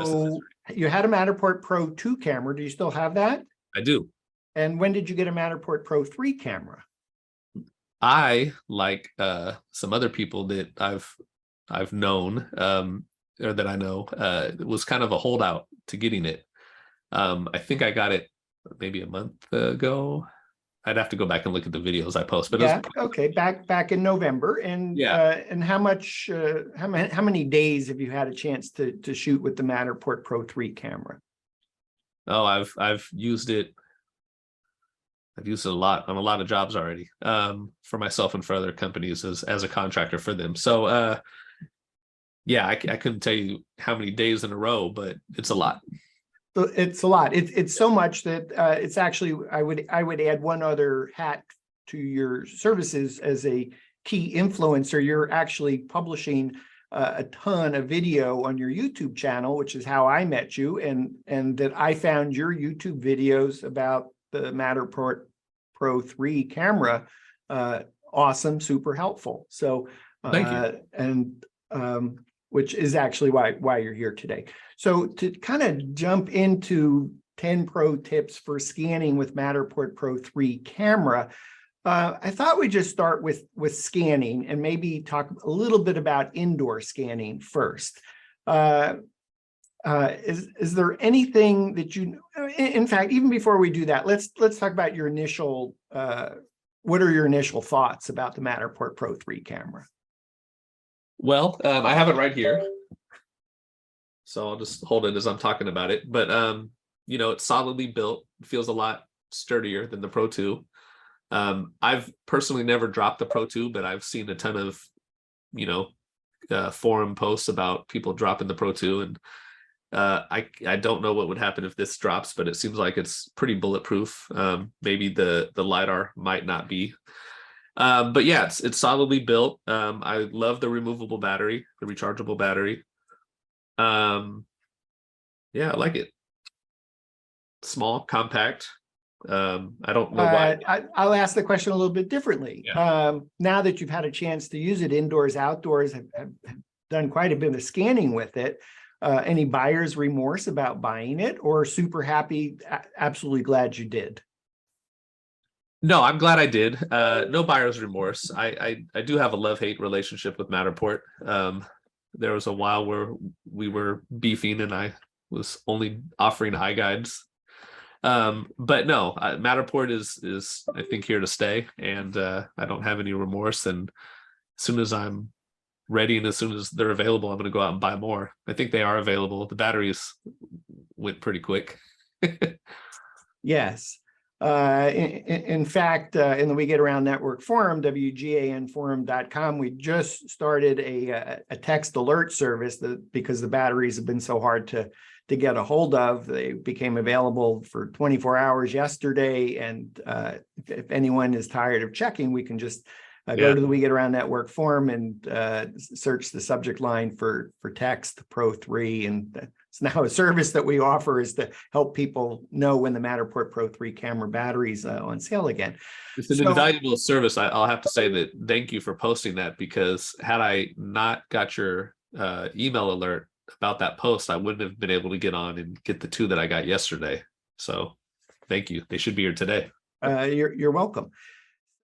So you had a Matterport Pro 2 camera. Do you still have that? I do. And when did you get a Matterport Pro 3 camera? I, like some other people that I've known, or that I know, it was kind of a holdout to getting it. I think I got it maybe a month ago. I'd have to go back and look at the videos I post, but Yeah, okay, back in November. And and how many days have you had a chance to shoot with the Matterport Pro 3 camera? Oh, I've used it. I've used it a lot on a lot of jobs already, for myself and for other companies as a contractor for them. So yeah, I couldn't tell you how many days in a row, but it's a lot. It's a lot. It's so much that it's actually, I would add one other hat to your services as a key influencer. You're actually publishing a ton of video on your YouTube channel, which is how I met you, and that I found your YouTube videos about the Matterport Pro 3 camera awesome, super helpful. So Thank you. and which is actually why you're here today. So to kind of jump into 10 pro tips for scanning with Matterport Pro 3 camera, I thought we'd just start with scanning and maybe talk a little bit about indoor scanning first. Is there anything that in fact, even before we do that, let's talk about your initial, what are your initial thoughts about the Matterport Pro 3 camera? Well, I have it right here, so I'll just hold it as I'm talking about it. But you know, it's solidly built, feels a lot sturdier than the Pro 2. I've personally never dropped the Pro 2, but I've seen a ton of, you know, forum posts about people dropping the Pro 2, and I don't know what would happen if this drops, but it seems like it's pretty bulletproof. Maybe the LiDAR might not be. But yeah, it's solidly built. I love the removable battery, the rechargeable battery. Yeah, I like it. Small, compact. I don't know why. I'll ask the question a little bit differently. Yeah. Now that you've had a chance to use it indoors, outdoors, have done quite a bit of scanning with it, any buyer's remorse about buying it, or super happy, absolutely glad you did? No, I'm glad I did. No buyer's remorse. I do have a love-hate relationship with Matterport. There was a while where we were beefing and I was only offering eye guides. But no, Matterport is I think here to stay, and I don't have any remorse. And as soon as I'm ready and as soon as they're available, I'm going to go out and buy more. I think they are available. The batteries went pretty quick. Yes. In fact, in the We Get Around Network forum, WGAN-forum.com, we just started a text alert service because the batteries have been so hard to get a hold of. They became available for 24 hours yesterday. And if anyone is tired of checking, we can just go to the We Get Around Network forum and search the subject line for text Pro 3. And it's now a service that we offer, is to help people know when the Matterport Pro 3 camera batteries on sale again. It's an invaluable service. I'll have to say that thank you for posting that, because had I not got your email alert about that post, I wouldn't have been able to get on and get the 2 that I got yesterday. So thank you. They should be here today. You're welcome.